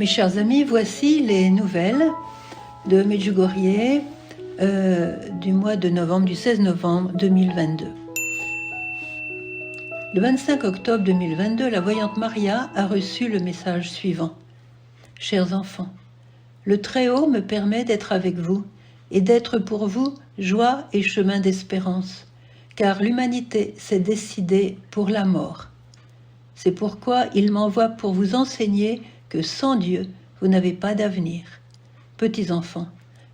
Mes chers amis, voici les nouvelles de Medjugorje du mois de novembre, du 16 novembre 2022. Le 25 octobre 2022, la voyante Maria a reçu le message suivant. Chers enfants, le Très-Haut me permet d'être avec vous et d'être pour vous joie et chemin d'espérance, car l'humanité s'est décidée pour la mort. C'est pourquoi il m'envoie pour vous enseigner que sans Dieu, vous n'avez pas d'avenir. Petits enfants,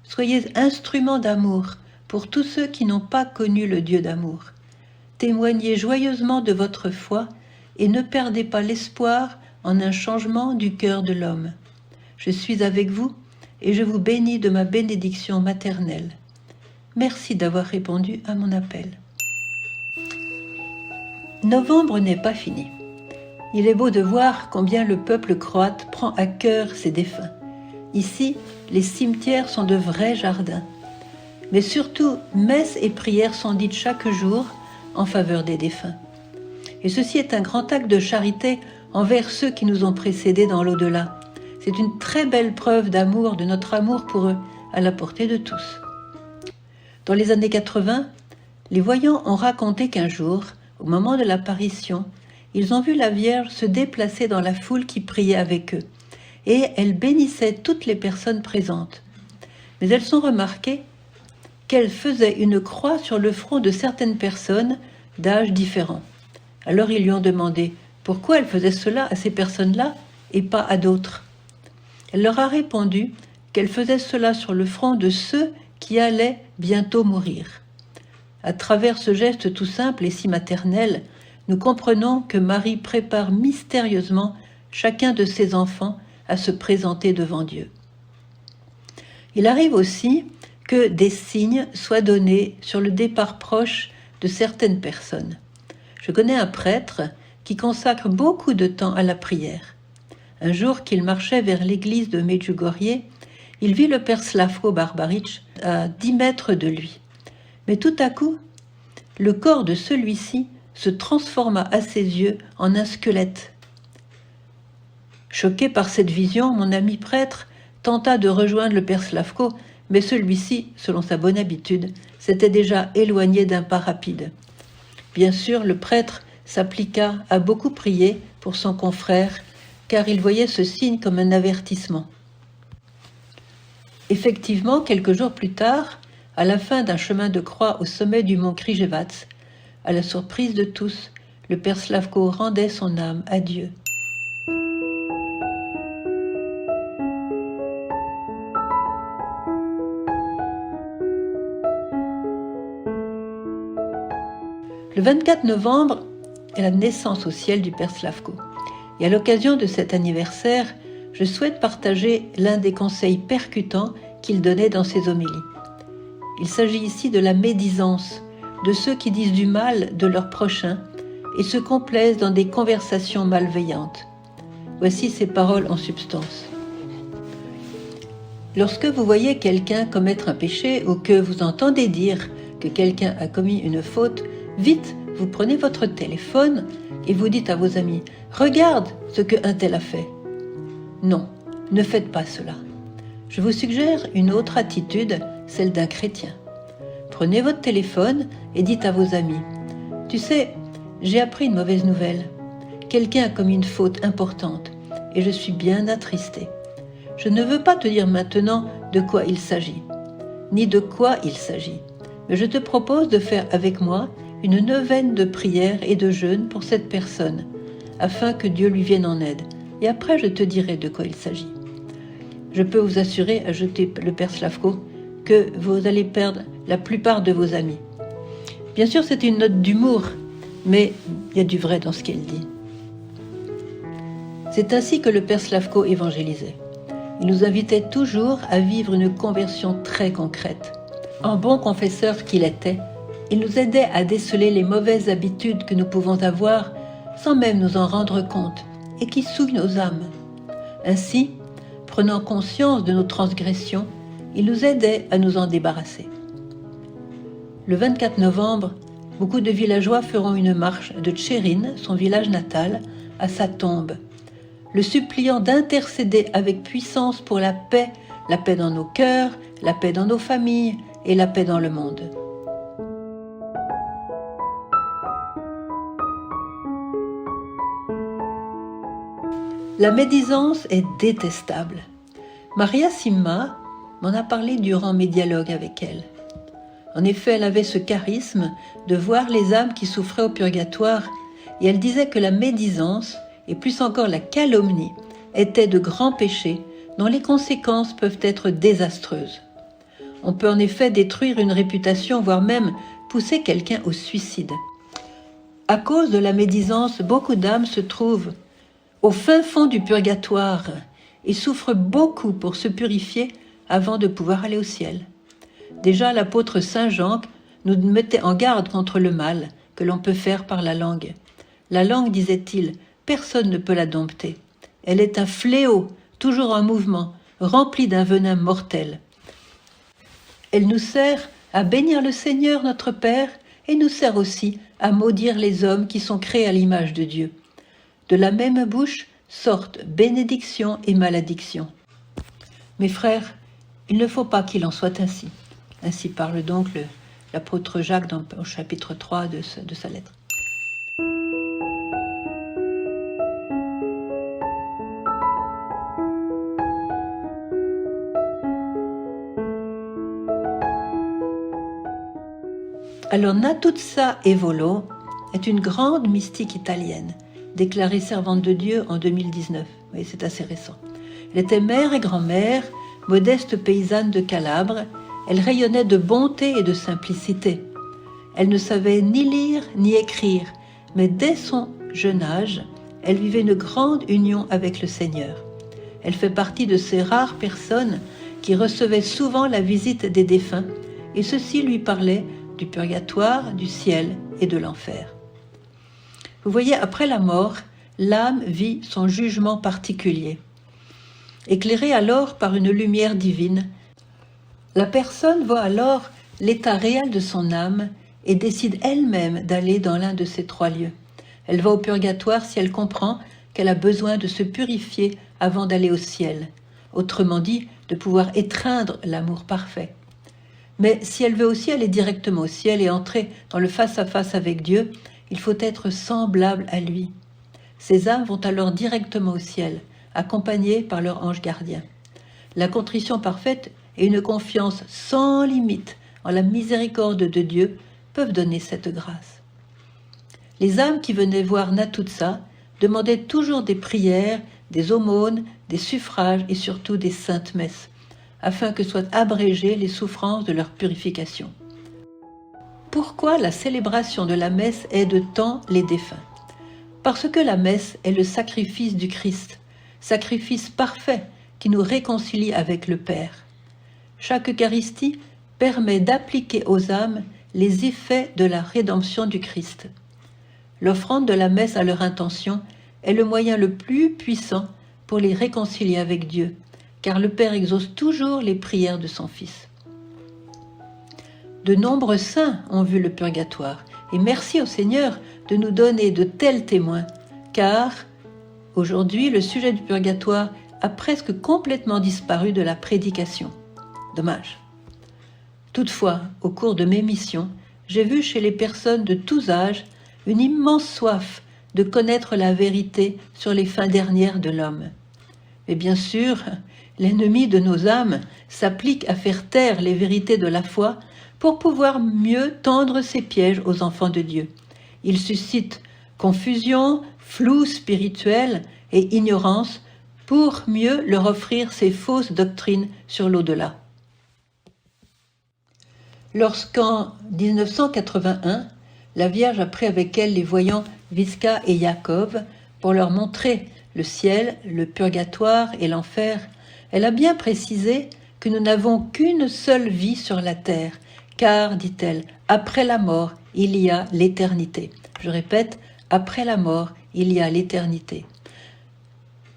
soyez instruments d'amour pour tous ceux qui n'ont pas connu le Dieu d'amour. Témoignez joyeusement de votre foi et ne perdez pas l'espoir en un changement du cœur de l'homme. Je suis avec vous et je vous bénis de ma bénédiction maternelle. Merci d'avoir répondu à mon appel. Novembre n'est pas fini. Il est beau de voir combien le peuple croate prend à cœur ses défunts. Ici, les cimetières sont de vrais jardins. Mais surtout, messes et prières sont dites chaque jour en faveur des défunts. Et ceci est un grand acte de charité envers ceux qui nous ont précédés dans l'au-delà. C'est une très belle preuve d'amour, de notre amour pour eux, à la portée de tous. Dans les années 80, les voyants ont raconté qu'un jour, au moment de l'apparition, ils ont vu la Vierge se déplacer dans la foule qui priait avec eux, et elle bénissait toutes les personnes présentes. Mais elles ont remarqué qu'elle faisait une croix sur le front de certaines personnes d'âges différents. Alors ils lui ont demandé pourquoi elle faisait cela à ces personnes-là et pas à d'autres. Elle leur a répondu qu'elle faisait cela sur le front de ceux qui allaient bientôt mourir. À travers ce geste tout simple et si maternel, nous comprenons que Marie prépare mystérieusement chacun de ses enfants à se présenter devant Dieu. Il arrive aussi que des signes soient donnés sur le départ proche de certaines personnes. Je connais un prêtre qui consacre beaucoup de temps à la prière. Un jour qu'il marchait vers l'église de Medjugorje, il vit le père Slavko Barbaric à 10 mètres de lui. Mais tout à coup, le corps de celui-ci se transforma à ses yeux en un squelette. Choqué par cette vision, mon ami prêtre tenta de rejoindre le père Slavko, mais celui-ci, selon sa bonne habitude, s'était déjà éloigné d'un pas rapide. Bien sûr, le prêtre s'appliqua à beaucoup prier pour son confrère, car il voyait ce signe comme un avertissement. Effectivement, quelques jours plus tard, à la fin d'un chemin de croix au sommet du mont Križevac, à la surprise de tous, le père Slavko rendait son âme à Dieu. Le 24 novembre est la naissance au ciel du père Slavko. Et à l'occasion de cet anniversaire, je souhaite partager l'un des conseils percutants qu'il donnait dans ses homélies. Il s'agit ici de la médisance, de ceux qui disent du mal de leur prochain et se complaisent dans des conversations malveillantes. Voici ces paroles en substance. Lorsque vous voyez quelqu'un commettre un péché ou que vous entendez dire que quelqu'un a commis une faute, vite, vous prenez votre téléphone et vous dites à vos amis « Regarde ce qu'un tel a fait ». Non, ne faites pas cela. Je vous suggère une autre attitude, celle d'un chrétien. Prenez votre téléphone et dites à vos amis « Tu sais, j'ai appris une mauvaise nouvelle. Quelqu'un a commis une faute importante et je suis bien attristé. Je ne veux pas te dire maintenant de quoi il s'agit, ni de quoi il s'agit, mais je te propose de faire avec moi une neuvaine de prières et de jeûnes pour cette personne, afin que Dieu lui vienne en aide. Et après, je te dirai de quoi il s'agit. Je peux vous assurer, ajoutait le père Slavko, que vous allez perdre la plupart de vos amis. Bien sûr, c'est une note d'humour, mais il y a du vrai dans ce qu'elle dit. C'est ainsi que le père Slavko évangélisait. Il nous invitait toujours à vivre une conversion très concrète. En bon confesseur qu'il était, il nous aidait à déceler les mauvaises habitudes que nous pouvons avoir sans même nous en rendre compte et qui souillent nos âmes. Ainsi, prenant conscience de nos transgressions, il nous aidait à nous en débarrasser. Le 24 novembre, beaucoup de villageois feront une marche de Tchérin, son village natal, à sa tombe. le suppliant d'intercéder avec puissance pour la paix dans nos cœurs, la paix dans nos familles et la paix dans le monde. La médisance est détestable. Maria Simma m'en a parlé durant mes dialogues avec elle. En effet, elle avait ce charisme de voir les âmes qui souffraient au purgatoire et elle disait que la médisance, et plus encore la calomnie, étaient de grands péchés dont les conséquences peuvent être désastreuses. On peut en effet détruire une réputation, voire même pousser quelqu'un au suicide. À cause de la médisance, beaucoup d'âmes se trouvent au fin fond du purgatoire et souffrent beaucoup pour se purifier avant de pouvoir aller au ciel. Déjà, l'apôtre Saint Jean nous mettait en garde contre le mal que l'on peut faire par la langue. La langue, disait-il, personne ne peut la dompter. Elle est un fléau, toujours en mouvement, rempli d'un venin mortel. Elle nous sert à bénir le Seigneur notre Père et nous sert aussi à maudire les hommes qui sont créés à l'image de Dieu. De la même bouche sortent bénédiction et malédiction. Mes frères, il ne faut pas qu'il en soit ainsi. Ainsi parle donc l'apôtre Jacques au chapitre 3 de sa lettre. Alors Natuzza Evolo est une grande mystique italienne, déclarée servante de Dieu en 2019. Oui, c'est assez récent. Elle était mère et grand-mère, modeste paysanne de Calabre. Elle rayonnait de bonté et de simplicité. Elle ne savait ni lire ni écrire, mais dès son jeune âge, elle vivait une grande union avec le Seigneur. Elle fait partie de ces rares personnes qui recevaient souvent la visite des défunts, et ceux-ci lui parlaient du purgatoire, du ciel et de l'enfer. Vous voyez, après la mort, l'âme vit son jugement particulier. Éclairée alors par une lumière divine, la personne voit alors l'état réel de son âme et décide elle-même d'aller dans l'un de ces trois lieux. Elle va au purgatoire si elle comprend qu'elle a besoin de se purifier avant d'aller au ciel, autrement dit, de pouvoir étreindre l'amour parfait. Mais si elle veut aussi aller directement au ciel et entrer dans le face-à-face avec Dieu, il faut être semblable à lui. Ces âmes vont alors directement au ciel, accompagnées par leur ange gardien. La contrition parfaite et une confiance sans limite en la miséricorde de Dieu peuvent donner cette grâce. Les âmes qui venaient voir Natuzza demandaient toujours des prières, des aumônes, des suffrages et surtout des saintes messes, afin que soient abrégées les souffrances de leur purification. Pourquoi la célébration de la messe aide tant les défunts? Parce que la messe est le sacrifice du Christ, sacrifice parfait qui nous réconcilie avec le Père. Chaque Eucharistie permet d'appliquer aux âmes les effets de la rédemption du Christ. L'offrande de la messe à leur intention est le moyen le plus puissant pour les réconcilier avec Dieu, car le Père exauce toujours les prières de son Fils. De nombreux saints ont vu le purgatoire, et merci au Seigneur de nous donner de tels témoins, car aujourd'hui le sujet du purgatoire a presque complètement disparu de la prédication. Dommage. Toutefois, au cours de mes missions, j'ai vu chez les personnes de tous âges une immense soif de connaître la vérité sur les fins dernières de l'homme. Mais bien sûr, l'ennemi de nos âmes s'applique à faire taire les vérités de la foi pour pouvoir mieux tendre ses pièges aux enfants de Dieu. Il suscite confusion, flou spirituel et ignorance pour mieux leur offrir ses fausses doctrines sur l'au-delà. Lorsqu'en 1981, la Vierge a pris avec elle les voyants Visca et Jacob pour leur montrer le ciel, le purgatoire et l'enfer, elle a bien précisé que nous n'avons qu'une seule vie sur la terre, car, dit-elle, après la mort, il y a l'éternité. Je répète, après la mort, il y a l'éternité.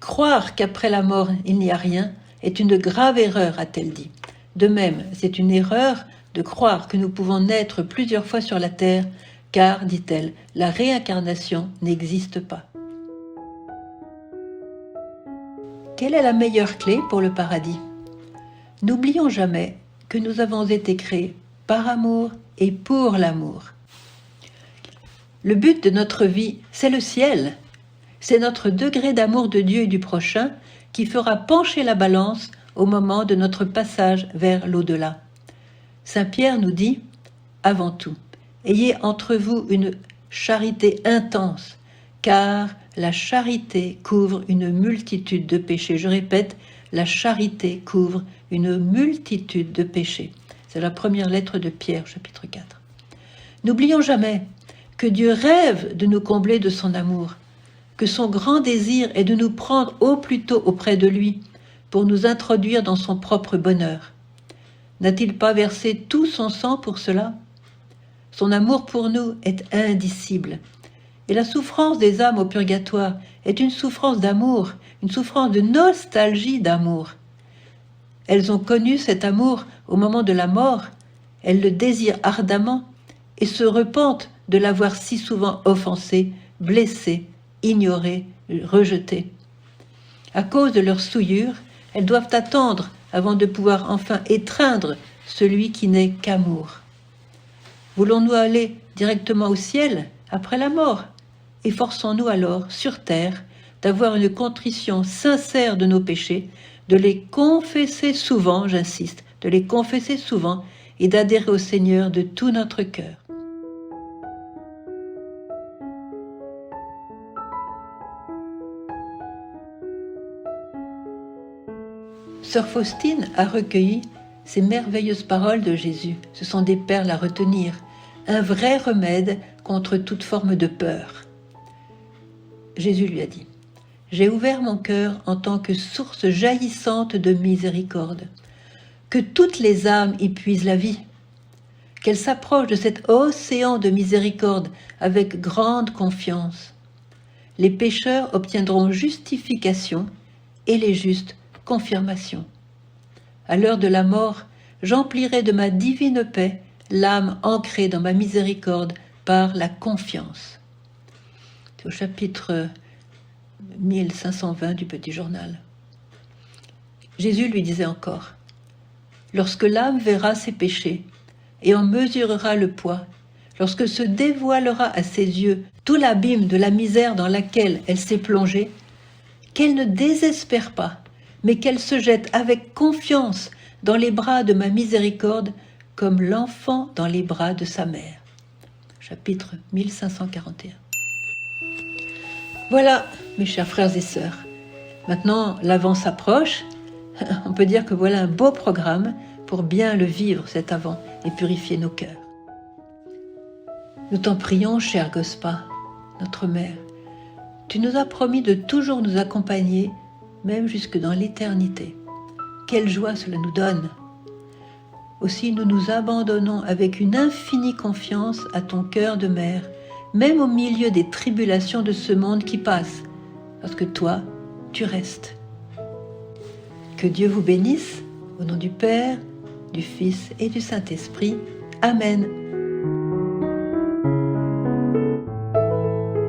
Croire qu'après la mort, il n'y a rien est une grave erreur, a-t-elle dit. De même, c'est une erreur de croire que nous pouvons naître plusieurs fois sur la terre, car, dit-elle, la réincarnation n'existe pas. Quelle est la meilleure clé pour le paradis? N'oublions jamais que nous avons été créés par amour et pour l'amour. Le but de notre vie, c'est le ciel. C'est notre degré d'amour de Dieu et du prochain qui fera pencher la balance au moment de notre passage vers l'au-delà. Saint Pierre nous dit, avant tout, ayez entre vous une charité intense, car la charité couvre une multitude de péchés. Je répète, la charité couvre une multitude de péchés. C'est la première lettre de Pierre, chapitre 4. N'oublions jamais que Dieu rêve de nous combler de son amour, que son grand désir est de nous prendre au plus tôt auprès de lui pour nous introduire dans son propre bonheur. N'a-t-il pas versé tout son sang pour cela? Son amour pour nous est indicible. Et la souffrance des âmes au purgatoire est une souffrance d'amour, une souffrance de nostalgie d'amour. Elles ont connu cet amour au moment de la mort, elles le désirent ardemment et se repentent de l'avoir si souvent offensé, blessé, ignoré, rejeté. À cause de leur souillure, elles doivent attendre avant de pouvoir enfin étreindre celui qui n'est qu'amour. Voulons-nous aller directement au ciel après la mort? Efforçons-nous alors, sur terre, d'avoir une contrition sincère de nos péchés, de les confesser souvent, j'insiste, de les confesser souvent et d'adhérer au Seigneur de tout notre cœur. Sœur Faustine a recueilli ces merveilleuses paroles de Jésus. Ce sont des perles à retenir, un vrai remède contre toute forme de peur. Jésus lui a dit, « J'ai ouvert mon cœur en tant que source jaillissante de miséricorde, que toutes les âmes y puisent la vie, qu'elles s'approchent de cet océan de miséricorde avec grande confiance. Les pécheurs obtiendront justification et les justes confirmation. À l'heure de la mort, j'emplirai de ma divine paix l'âme ancrée dans ma miséricorde par la confiance. » C'est au chapitre 1520 du Petit Journal. Jésus lui disait encore, « Lorsque l'âme verra ses péchés et en mesurera le poids, lorsque se dévoilera à ses yeux tout l'abîme de la misère dans laquelle elle s'est plongée, qu'elle ne désespère pas, mais qu'elle se jette avec confiance dans les bras de ma miséricorde, comme l'enfant dans les bras de sa mère. » Chapitre 1541. Voilà, mes chers frères et sœurs. Maintenant, l'Avent s'approche. On peut dire que voilà un beau programme pour bien le vivre, cet Avent, et purifier nos cœurs. Nous t'en prions, chère Gospa, notre mère. Tu nous as promis de toujours nous accompagner, même jusque dans l'éternité. Quelle joie cela nous donne! Aussi nous nous abandonnons avec une infinie confiance à ton cœur de mère, même au milieu des tribulations de ce monde qui passe, parce que toi, tu restes. Que Dieu vous bénisse, au nom du Père, du Fils et du Saint-Esprit. Amen.